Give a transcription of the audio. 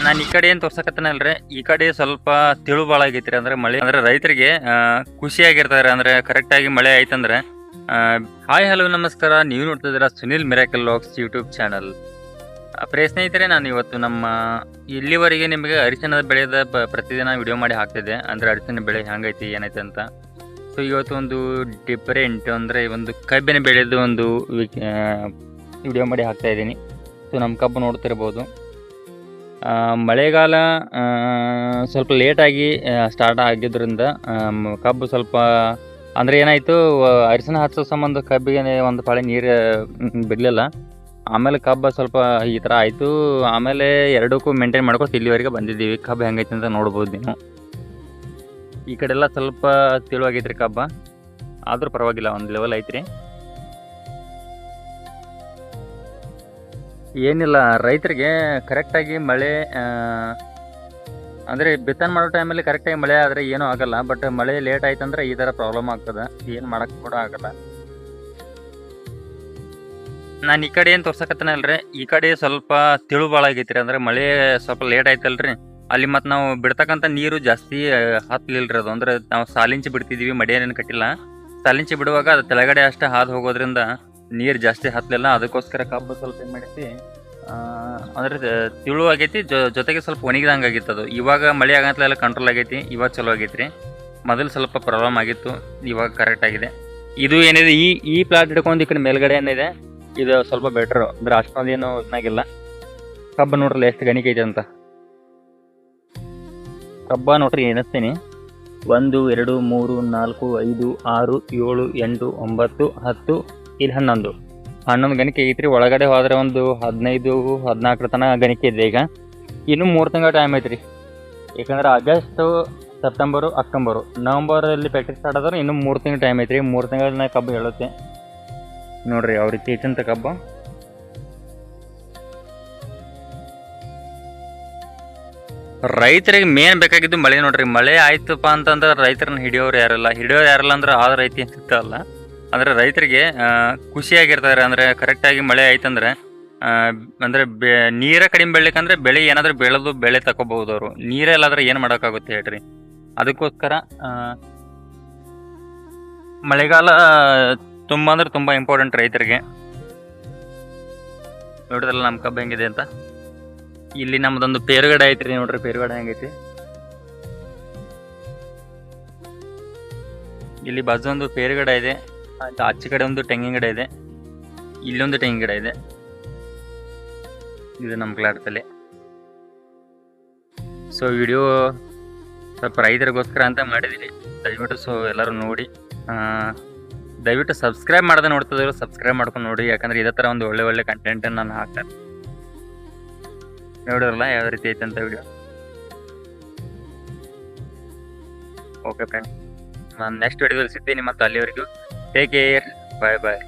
ನಾನು ಈ ಕಡೆ ಏನು ತೋರ್ಸಕತ್ತನಲ್ರಿ, ಈ ಕಡೆ ಸ್ವಲ್ಪ ತಿಳು ಭಾಳ ಆಗೈತ್ರಿ. ಅಂದ್ರೆ ಮಳೆ ಅಂದ್ರೆ ರೈತರಿಗೆ ಖುಷಿಯಾಗಿರ್ತಾರೆ. ಅಂದ್ರೆ ಕರೆಕ್ಟಾಗಿ ಮಳೆ ಆಯ್ತಂದ್ರೆ. ಹಾಯ್ ಹಲೋ ನಮಸ್ಕಾರ, ನೀವು ನೋಡ್ತಿದ್ದೀರಾ Sunil miracle vlogs YouTube channel. ಪ್ರಿಯ ಸ್ನೇಹಿತರೆ, ನಾನು ಇವತ್ತು ನಮ್ಮ ಇಲ್ಲಿವರೆಗೆ ನಿಮಗೆ ಅರಿಶಿಣದ ಬೆಳೆದ ಪ್ರತಿದಿನ ವಿಡಿಯೋ ಮಾಡಿ ಹಾಕ್ತಿದ್ದೆ. ಅಂದ್ರೆ ಅರಿಶಿಣ ಬೆಳೆ ಹೆಂಗೈತಿ ಏನೈತೆ ಅಂತ. ಸೊ ಇವತ್ತು ಒಂದು ಡಿಫರೆಂಟ್ ಅಂದರೆ ಒಂದು ಕಬ್ಬಿನ ಬೆಳೆದು ಒಂದು ವಿಡಿಯೋ ಮಾಡಿ ಹಾಕ್ತಾ ಇದ್ದೀನಿ. ಸೊ ನಮ್ಮ ಕಬ್ಬು ನೋಡ್ತಿರ್ಬೋದು. ಮಳೆಗಾಲ ಸ್ವಲ್ಪ ಲೇಟಾಗಿ ಸ್ಟಾರ್ಟ್ ಆಗಿದ್ದರಿಂದ ಕಬ್ಬು ಸ್ವಲ್ಪ ಅಂದರೆ ಏನಾಯಿತು, ಅರಿಶಿನ ಹಚ್ಚೋ ಸಂಬಂಧ ಕಬ್ಬಿಗೆ ಒಂದು ಪಾಳಿ ನೀರು ಬಿಡಲಿಲ್ಲ. ಆಮೇಲೆ ಕಬ್ಬು ಸ್ವಲ್ಪ ಈ ಥರ ಆಯಿತು. ಆಮೇಲೆ ಎರಡಕ್ಕೂ ಮೇಂಟೈನ್ ಮಾಡ್ಕೊತ ಇಲ್ಲಿವರೆಗೆ ಬಂದಿದ್ದೀವಿ. ಕಬ್ಬು ಹೆಂಗೈತೆ ಅಂತ ನೋಡ್ಬೋದು ನೀವು. ಈ ಕಡೆ ಎಲ್ಲ ಸ್ವಲ್ಪ ತಿಳುವಾಗೈತ್ರಿ ಕಬ್ಬ, ಆದರೂ ಪರವಾಗಿಲ್ಲ, ಒಂದು ಲೆವೆಲ್ ಐತ್ರಿ. ಏನಿಲ್ಲ, ರೈತರಿಗೆ ಕರೆಕ್ಟಾಗಿ ಮಳೆ ಅಂದರೆ ಬಿತ್ತನೆ ಮಾಡೋ ಟೈಮಲ್ಲಿ ಕರೆಕ್ಟಾಗಿ ಮಳೆ ಆದರೆ ಏನೂ ಆಗಲ್ಲ. ಬಟ್ ಮಳೆ ಲೇಟ್ ಆಯ್ತಂದ್ರೆ ಈ ಥರ ಪ್ರಾಬ್ಲಮ್ ಆಗ್ತದೆ, ಏನು ಮಾಡೋಕ್ಕೆ ಕೂಡ ಆಗಲ್ಲ. ನಾನು ಈ ಕಡೆ ಏನು ತೋರ್ಸಕತ್ತನಲ್ರಿ, ಈ ಕಡೆ ಸ್ವಲ್ಪ ತಿಳು ಭಾಳ ಆಗೈತ್ರಿ. ಅಂದರೆ ಮಳೆ ಸ್ವಲ್ಪ ಲೇಟ್ ಆಯ್ತಲ್ರಿ, ಅಲ್ಲಿ ಮತ್ತು ನಾವು ಬಿಡ್ತಕ್ಕಂಥ ನೀರು ಜಾಸ್ತಿ ಹತ್ತಲಿಲ್ರಿ. ಅದು ಅಂದರೆ ನಾವು ಸಾಲಿಂಚಿ ಬಿಡ್ತಿದ್ದೀವಿ, ಮಡಿಯೇನೇನು ಕಟ್ಟಿಲ್ಲ. ಸಾಲಿಂಚಿ ಬಿಡುವಾಗ ಅದು ತೆಳಗಡೆ ಅಷ್ಟೇ ಹಾದು ಹೋಗೋದ್ರಿಂದ ನೀರು ಜಾಸ್ತಿ ಹತ್ತಲಿಲ್ಲ. ಅದಕ್ಕೋಸ್ಕರ ಕಬ್ಬು ಸ್ವಲ್ಪ ಏನು ಮಾಡೈತಿ ಅಂದರೆ ತಿಳು ಆಗೈತಿ, ಜೊತೆಗೆ ಸ್ವಲ್ಪ ಒಣಗಿದಂಗೆ ಆಗಿತ್ತು. ಅದು ಇವಾಗ ಮಳೆ ಆಗಂತಲೆಲ್ಲ ಕಂಟ್ರೋಲ್ ಆಗೈತಿ, ಇವಾಗ ಚಲೋ ಆಗೈತ್ರಿ. ಮೊದಲು ಸ್ವಲ್ಪ ಪ್ರಾಬ್ಲಮ್ ಆಗಿತ್ತು, ಇವಾಗ ಕರೆಕ್ಟ್ ಆಗಿದೆ. ಇದು ಏನಿದೆ, ಈ ಪ್ಲಾಟ್ ಹಿಡ್ಕೊಂಡು ಈ ಕಡೆ ಮೇಲ್ಗಡೆ ಏನಿದೆ ಇದು ಸ್ವಲ್ಪ ಬೆಟ್ರು. ಅಂದರೆ ಅಷ್ಟೊಂದೇನು ಇದಾಗಿಲ್ಲ. ಕಬ್ಬು ನೋಡ್ರಲ್ಲ ಎಷ್ಟು ಗಣಿಕೆ ಐತೆ ಅಂತ. ಕಬ್ಬ ನೋಡ್ರಿ ಎಣಿಸ್ತೀನಿ, 1 2 3 4 5 6 7 8 9 10 ಇಲ್ಲಿ 11 ಗಣಿಕೆ ಐತ್ರಿ. ಒಳಗಡೆ ಹೋದ್ರೆ ಒಂದು 15-14 ತನಕ ಗಣಿಕೆ ಇದೆ. ಈಗ ಇನ್ನೂ 3 ತಿಂಗಳ ಟೈಮ್ ಐತ್ರಿ. ಯಾಕಂದ್ರೆ ಆಗಸ್ಟು, ಸೆಪ್ಟೆಂಬರು, ಅಕ್ಟೋಬರು, ನವಂಬರಲ್ಲಿ ಫ್ಯಾಕ್ಟ್ರಿ ಸ್ಟಾರ್ಟ್ ಆದ್ರೆ ಇನ್ನೂ 3 ತಿಂಗಳ ಟೈಮ್ ಐತ್ರಿ. 3 ತಿಂಗಳ ಕಬ್ಬು ಹೇಳುತ್ತೆ ನೋಡ್ರಿ ಯಾವ ರೀತಿ ಐತಂತ ಕಬ್ಬು. ರೈತರಿಗೆ ಮೇನ್ ಬೇಕಾಗಿದ್ದು ಮಳೆ ನೋಡ್ರಿ. ಮಳೆ ಆಯ್ತಪ್ಪ ಅಂತಂದ್ರೆ ರೈತರನ್ನ ಹಿಡಿಯೋರು ಯಾರಲ್ಲ ಅಂದ್ರೆ ಆದ ರೈತ ಅಲ್ಲ. ಅಂದ್ರೆ ರೈತರಿಗೆ ಖುಷಿಯಾಗಿರ್ತಾರೆ. ಅಂದ್ರೆ ಕರೆಕ್ಟಾಗಿ ಮಳೆ ಆಯ್ತಂದ್ರೆ ಅಂದ್ರೆ ನೀರ ಕಡಿಮೆ ಬೆಳಿಬೇಕಂದ್ರೆ ಬೆಳೆ ಏನಾದ್ರೂ ಬೆಳೆ ತಗೋಬಹುದು ಅವರು. ನೀರೇ ಇಲ್ಲಾಂದ್ರೆ ಏನು ಮಾಡೋಕ್ಕಾಗುತ್ತೆ ಹೇಳ್ರಿ. ಅದಕ್ಕೋಸ್ಕರ ಮಳೆಗಾಲ ತುಂಬ ಅಂದ್ರೆ ತುಂಬ ಇಂಪಾರ್ಟೆಂಟ್ ರೈತರಿಗೆ. ನೋಡಿದ್ರಲ್ಲ ನಮ್ಮ ಕಬ್ಬು ಹೆಂಗಿದೆ ಅಂತ. ಇಲ್ಲಿ ನಮ್ದೊಂದು ಪೇರುಗಡೆ ಐತ್ರಿ ನೋಡ್ರಿ, ಪೇರುಗಡೆ ಹೆಂಗೈತಿ. ಇಲ್ಲಿ ಬಾಜು ಒಂದು ಪೇರುಗಡೆ ಇದೆ, ಆಚೆ ಕಡೆ ಒಂದು ತೆಂಗಿನ ಗಿಡ ಇದೆ, ಇಲ್ಲೊಂದು ತೆಂಗಿನ ಗಿಡ ಇದೆ. ಇದು ನಮ್ಮ ಪ್ಲಾಟ್ದಲ್ಲಿ. ಸೊ ವಿಡಿಯೋ ಸ್ವಲ್ಪ ರೈತರಿಗೋಸ್ಕರ ಅಂತ ಮಾಡಿದ್ದೀನಿ. ದಯವಿಟ್ಟು ಎಲ್ಲರೂ ನೋಡಿ. ದಯವಿಟ್ಟು ಸಬ್ಸ್ಕ್ರೈಬ್ ಮಾಡದೆ ನೋಡ್ತಿದ್ರು ಸಬ್ಸ್ಕ್ರೈಬ್ ಮಾಡ್ಕೊಂಡು ನೋಡಿ. ಯಾಕಂದ್ರೆ ಇದೇ ಥರ ಒಂದು ಒಳ್ಳೆ ಕಂಟೆಂಟನ್ನು ನಾನು ಹಾಕ್ತೇನೆ. ನೋಡಿರಲ್ಲ ಯಾವ ರೀತಿ ಐತೆ ಅಂತ ವಿಡಿಯೋ. ಓಕೆ ಫ್ರೆಂಡ್ಸ್, ನಾನು ನೆಕ್ಸ್ಟ್ ವಿಡಿಯೋದಲ್ಲಿ ಸಿಗ್ತೀನಿ. ಮತ್ತು ಅಲ್ಲಿವರೆಗೂ ಟೇಕ್ ಕೇರ್, ಬಾಯ್ ಬಾಯ್.